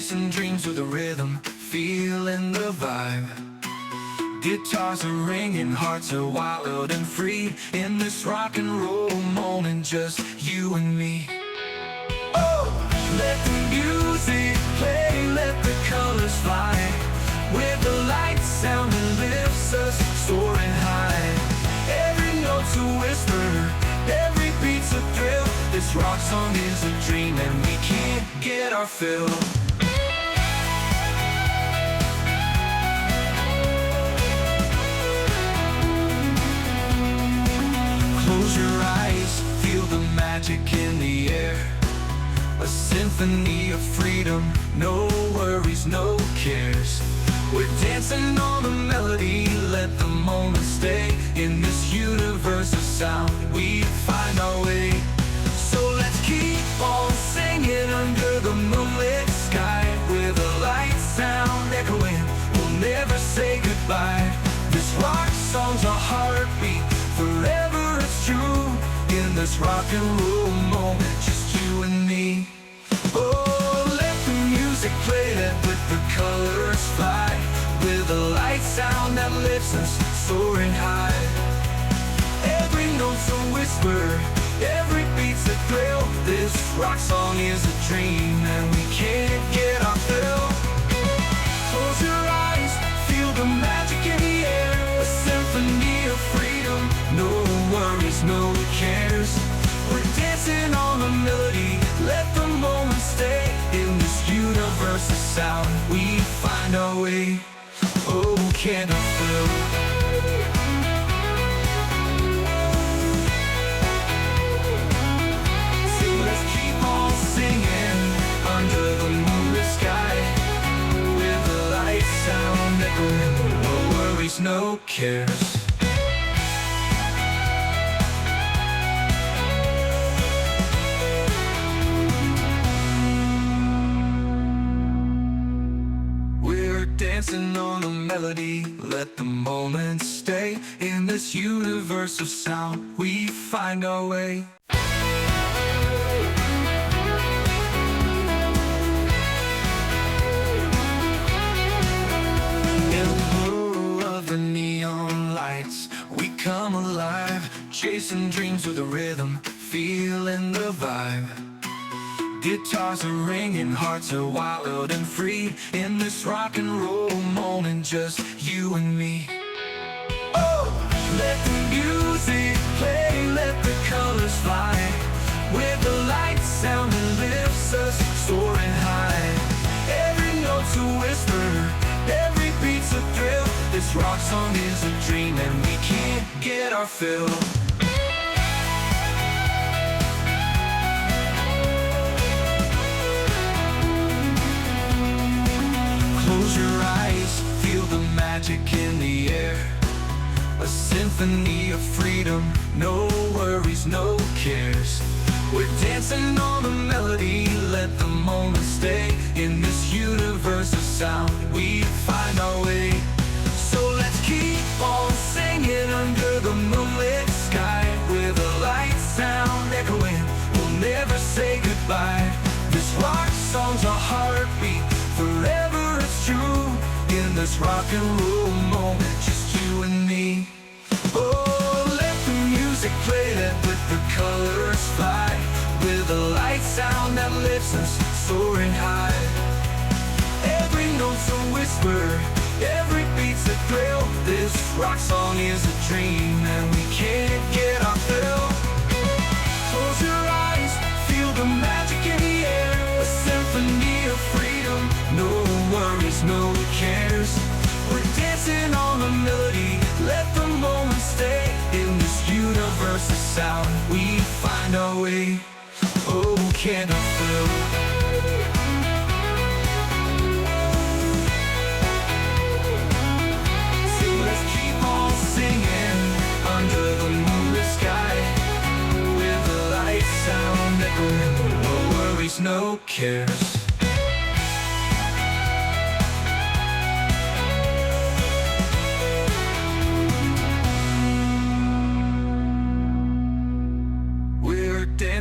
chasing dreams with the rhythm, feeling the vibe. Guitars are ringing, hearts are wild and free. In this rock and roll moment, just you and me. Oh, let the music play, let the colors fly. With the light sound that lifts us, soaring high. Every note's a whisper, every beat's a thrill. This rock song is a dream and we can't get our fill. Close your eyes, feel the magic in the air. A symphony of freedom, no worries, no cares. We're dancing on the melody, let the moment stay. In this universe of sound, we find our way. So let's keep on singing under the moonlit sky. With a light sound echoing, we'll never say goodbye. This rock song's a heartbeat, forever it's true. In this rock and roll moment, just you and me. Oh, let the music play, let the colors fly. With a light sound that lifts us, soaring high. Every note's a whisper, every beat's a thrill. This rock song is a dream and we can't get our fill. Close your eyes, feel the magic in the air. A symphony of freedom, no worries, no cares. We're dancing on the melody, let the moment stay. In this universe of sound, we find our way. Oh, can't I feel? So let's keep on singing under the moonlit sky. With the light sound echoing, no worries, no cares. Dancing on the melody, let the moment stay. In this universe of sound, we find our way. In the blue of the neon lights, we come alive. Chasing dreams with the rhythm, feeling the vibe. Guitars are ringing, hearts are wild and free. In this rock and roll moment, just you and me. Oh, let the music play, let the colors fly. With the light sound that lifts us, soaring high. Every note's a whisper, every beat's a thrill. This rock song is a dream and we can't get our fill. Close your eyes, feel the magic in the air. A symphony of freedom, no worries, no cares. We're dancing on the melody, let the moment stay. In this universe of sound, we find our way. So let's keep on singing under the moonlit sky. With a light sound echoing, we'll never say goodbye. This rock song's a heartbeat, forever it's true. In this rock and roll moment, just you and me. Oh, let the music play, let the colors fly. With a light sound that lifts us, soaring high. Every note's a whisper, every beat's a thrill. This rock song is a dream and we can't get our fill. Close your eyes, feel the magic in the air. A symphony of freedom, no worries, no cares. We're dancing on the melody, let the moment stay. In this universe of sound, we find our way. Oh, can't I feel? So let's keep on singing under the moonlit sky. With the light sound echoing, no worries, no cares.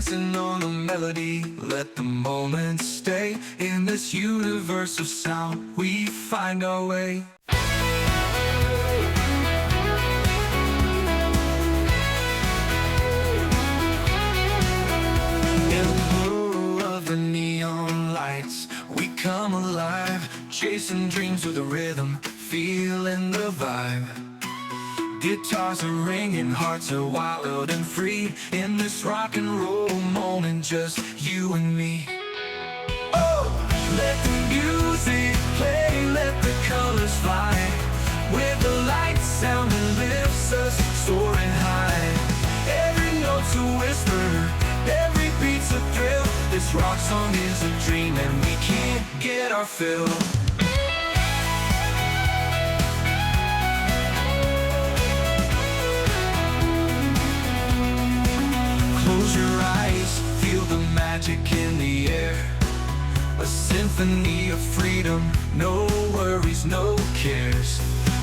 dancing on a melody. Let the moment stay. In this universe of sound, we find our way. In the blue of the neon lights, we come alive, chasing dreams with a rhythm, feeling the vibe. Guitars are ringing, hearts are wild and free. In this rock and roll moment, just you and me. Oh, let the music play, let the colors fly. With the light sound that lifts us, soaring high. Every note's a whisper, every beat's a thrill. This rock song is a dream and we can't get our fill. Close your eyes, feel the magic in the air. A symphony of freedom, no worries, no cares.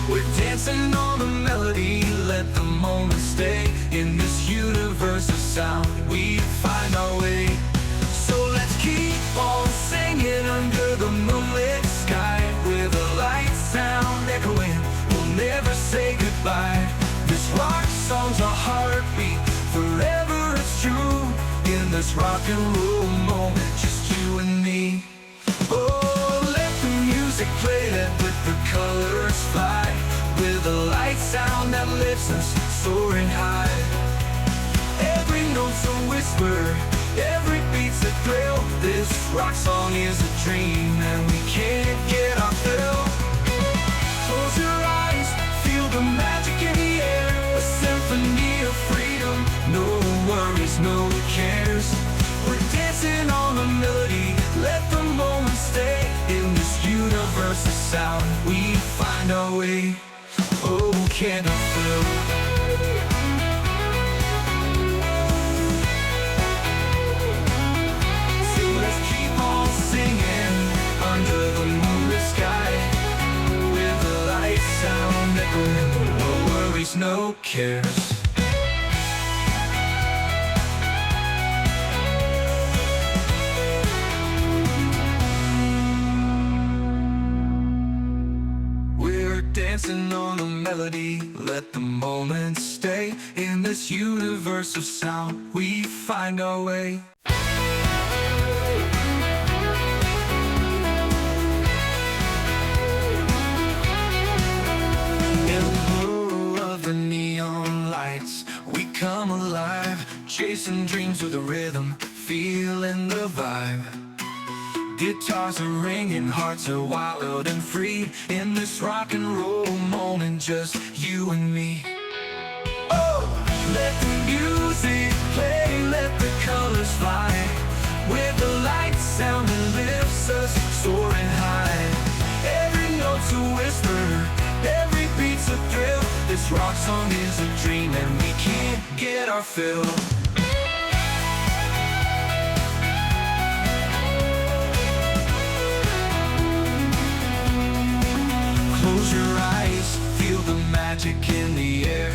We're dancing on a melody, let the moment stay. In this universe of sound, we find our way. So let's keep on singing under the moonlit sky. With a light sound echoing, we'll never say goodbye. This rock song's a heartbeat, forever it's true. In this rock and roll moment, just you and me. Oh, let the music play, let the colors fly. With a light sound that lifts us, soaring high. Every note's a whisper, every beat's a thrill. This rock song is a dream and we can't get our fill. Close your eyes, feel the magic in the air. A symphony of freedom, no worries, no cares. We're dancing on a melody, let the moment stay. In this universe of sound, we find our way. Oh, can I feel? So let's keep on singing under the moonlit sky. With the light sound echoing, no worries, no cares. Dancing on a melody, let the moment stay. In this universe of sound, we find our way. In the blue of the neon lights, we come alive, chasing dreams with a rhythm, feeling the vibe. Guitars are ringing, hearts are wild and free. In this rock and roll moment, just you and me. Oh, let the music play, let the colors fly. With the light sound that lifts us, soaring high. Every note's a whisper, every beat's a thrill. This rock song is a dream and we can't get our fill. Close your eyes, feel the magic in the air.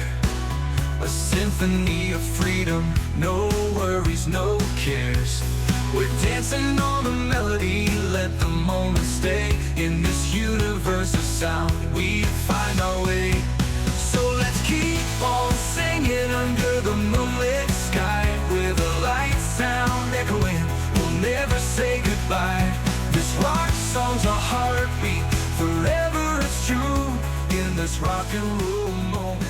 A symphony of freedom, no worries, no cares. We're dancing on a melody, let the moment stay. In this universe of sound, we find our way. So let's keep on singing under the moonlit sky. With a light sound echoing, we'll never say goodbye. This rock song's a heartbeat, forever it's true. In this rock and roll moment.